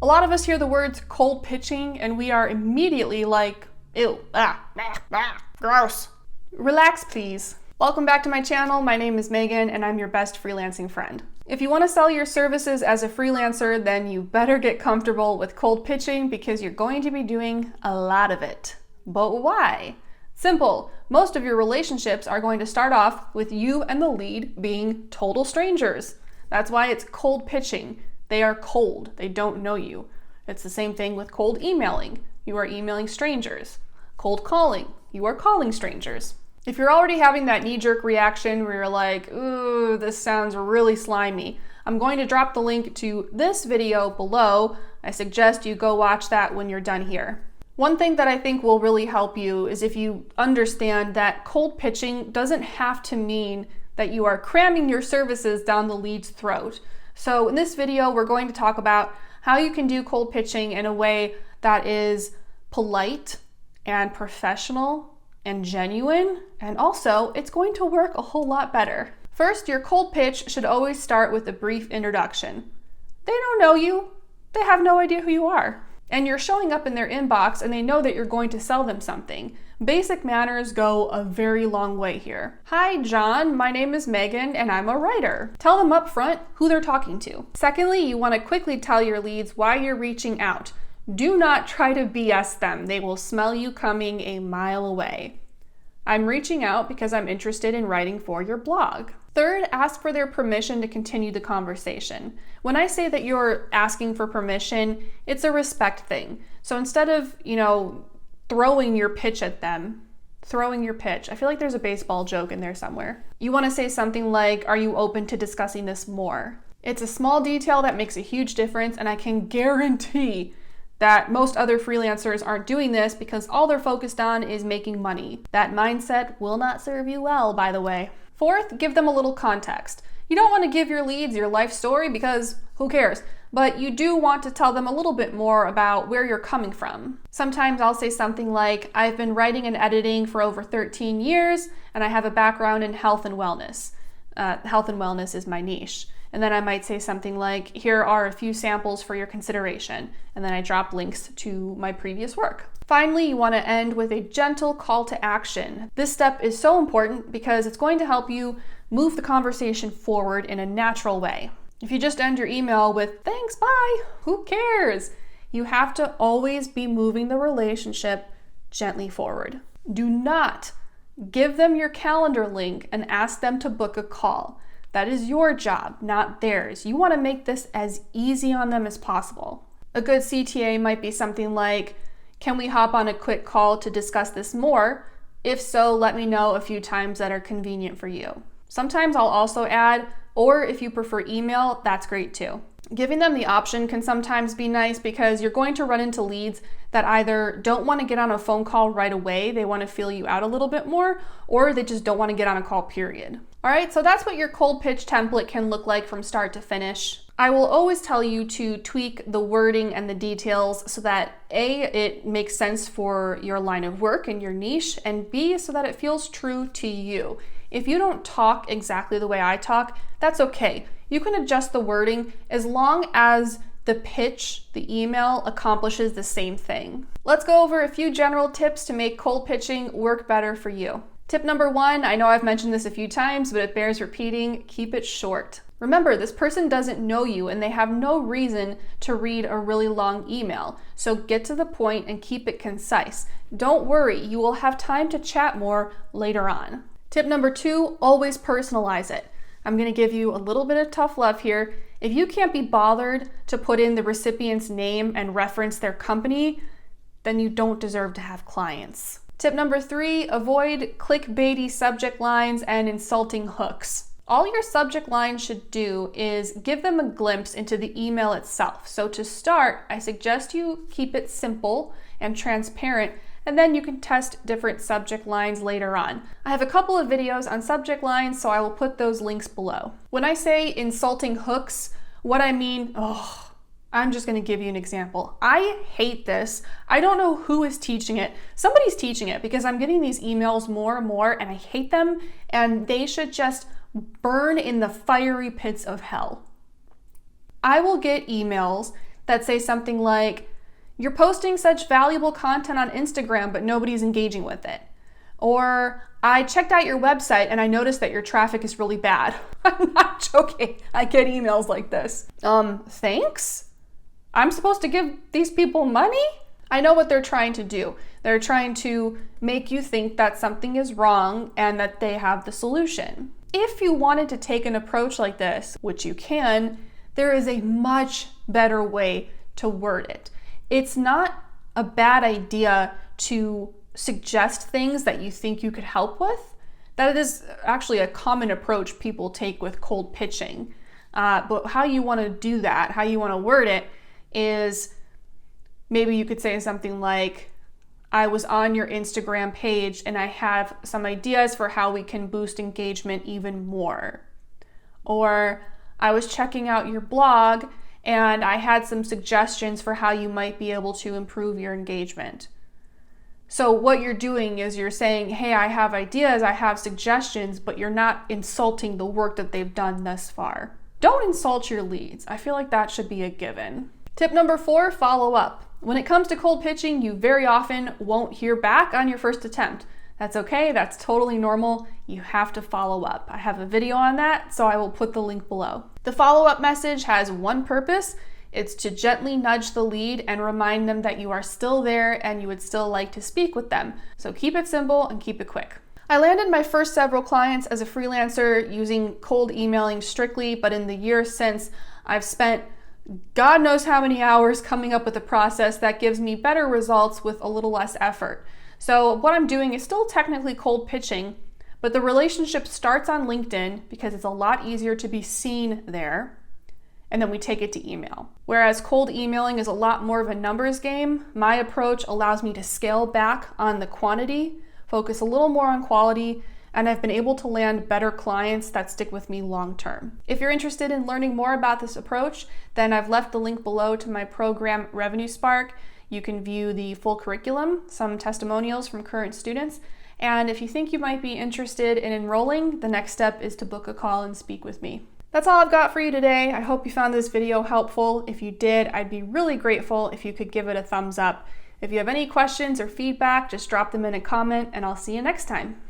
lot of us hear the words cold pitching and we are immediately like, ew, gross. Relax, please. Welcome back to my channel. My name is Megan and I'm your best freelancing friend. If you want to sell your services as a freelancer, then you better get comfortable with cold pitching because you're going to be doing a lot of it. But why? Simple. Most of your relationships are going to start off with you and the lead being total strangers. That's why it's cold pitching. They are cold. They don't know you. It's the same thing with cold emailing. You are emailing strangers. Cold calling. You are calling strangers. If you're already having that knee-jerk reaction where you're like, ooh, this sounds really slimy, I'm going to drop the link to this video below. I suggest you go watch that when you're done here. One thing that I think will really help you is if you understand that cold pitching doesn't have to mean that you are cramming your services down the lead's throat. So in this video, we're going to talk about how you can do cold pitching in a way that is polite and professional and genuine, and also it's going to work a whole lot better. First, your cold pitch should always start with a brief introduction. They don't know you. They have no idea who you are. And you're showing up in their inbox and they know that you're going to sell them something. Basic manners go a very long way here. Hi, John. My name is Megan and I'm a writer. Tell them up front who they're talking to. Secondly, you want to quickly tell your leads why you're reaching out. Do not try to BS them. They will smell you coming a mile away. I'm reaching out because I'm interested in writing for your blog. Third, ask for their permission to continue the conversation. When I say that you're asking for permission, it's a respect thing. So instead of, throwing your pitch at them, I feel like there's a baseball joke in there somewhere. You want to say something like, are you open to discussing this more? It's a small detail that makes a huge difference, and I can guarantee that most other freelancers aren't doing this because all they're focused on is making money. That mindset will not serve you well, by the way. Fourth, give them a little context. You don't want to give your leads your life story because who cares? But you do want to tell them a little bit more about where you're coming from. Sometimes I'll say something like, I've been writing and editing for over 13 years and I have a background in health and wellness. Health and wellness is my niche. And then I might say something like, here are a few samples for your consideration. And then I drop links to my previous work. Finally, you want to end with a gentle call to action. This step is so important because it's going to help you move the conversation forward in a natural way. If you just end your email with, thanks, bye, who cares? You have to always be moving the relationship gently forward. Do not give them your calendar link and ask them to book a call. That is your job, not theirs. You want to make this as easy on them as possible. A good CTA might be something like, can we hop on a quick call to discuss this more? If so, let me know a few times that are convenient for you. Sometimes I'll also add, or if you prefer email, that's great too. Giving them the option can sometimes be nice because you're going to run into leads that either don't want to get on a phone call right away, they want to feel you out a little bit more, or they just don't want to get on a call, period. All right, so that's what your cold pitch template can look like from start to finish. I will always tell you to tweak the wording and the details so that A, it makes sense for your line of work and your niche, and B, so that it feels true to you. If you don't talk exactly the way I talk, that's okay. You can adjust the wording as long as the pitch, the email, accomplishes the same thing. Let's go over a few general tips to make cold pitching work better for you. Tip number 1, I know I've mentioned this a few times, but it bears repeating, keep it short. Remember, this person doesn't know you and they have no reason to read a really long email. So get to the point and keep it concise. Don't worry, you will have time to chat more later on. Tip number 2, always personalize it. I'm going to give you a little bit of tough love here. If you can't be bothered to put in the recipient's name and reference their company, then you don't deserve to have clients. Tip number 3, avoid clickbaity subject lines and insulting hooks. All your subject line should do is give them a glimpse into the email itself. So to start, I suggest you keep it simple and transparent, and then you can test different subject lines later on. I have a couple of videos on subject lines, so I will put those links below. When I say insulting hooks, what I mean, I'm just gonna give you an example. I hate this. I don't know who is teaching it. Somebody's teaching it because I'm getting these emails more and more and I hate them, and they should just burn in the fiery pits of hell. I will get emails that say something like, "You're posting such valuable content on Instagram, but nobody's engaging with it." Or, "I checked out your website and I noticed that your traffic is really bad." I'm not joking. I get emails like this. Thanks? I'm supposed to give these people money? I know what they're trying to do. They're trying to make you think that something is wrong and that they have the solution. If you wanted to take an approach like this, which you can, there is a much better way to word it. It's not a bad idea to suggest things that you think you could help with. That is actually a common approach people take with cold pitching. But how you want to do that, how you want to word it, is maybe you could say something like, "I was on your Instagram page and I have some ideas for how we can boost engagement even more." Or, "I was checking out your blog and I had some suggestions for how you might be able to improve your engagement." So what you're doing is you're saying, "Hey, I have ideas, I have suggestions," but you're not insulting the work that they've done thus far. Don't insult your leads. I feel like that should be a given. Tip number 4, follow up. When it comes to cold pitching, you very often won't hear back on your first attempt. That's okay, that's totally normal. You have to follow up. I have a video on that, so I will put the link below. The follow-up message has one purpose. It's to gently nudge the lead and remind them that you are still there and you would still like to speak with them. So keep it simple and keep it quick. I landed my first several clients as a freelancer using cold emailing strictly, but in the years since, I've spent God knows how many hours coming up with a process that gives me better results with a little less effort. So what I'm doing is still technically cold pitching, but the relationship starts on LinkedIn because it's a lot easier to be seen there, and then we take it to email. Whereas cold emailing is a lot more of a numbers game, my approach allows me to scale back on the quantity, focus a little more on quality, and I've been able to land better clients that stick with me long term. If you're interested in learning more about this approach, then I've left the link below to my program Revenue Spark. You can view the full curriculum, some testimonials from current students, and if you think you might be interested in enrolling, the next step is to book a call and speak with me. That's all I've got for you today. I hope you found this video helpful. If you did, I'd be really grateful if you could give it a thumbs up. If you have any questions or feedback, just drop them in a comment and I'll see you next time.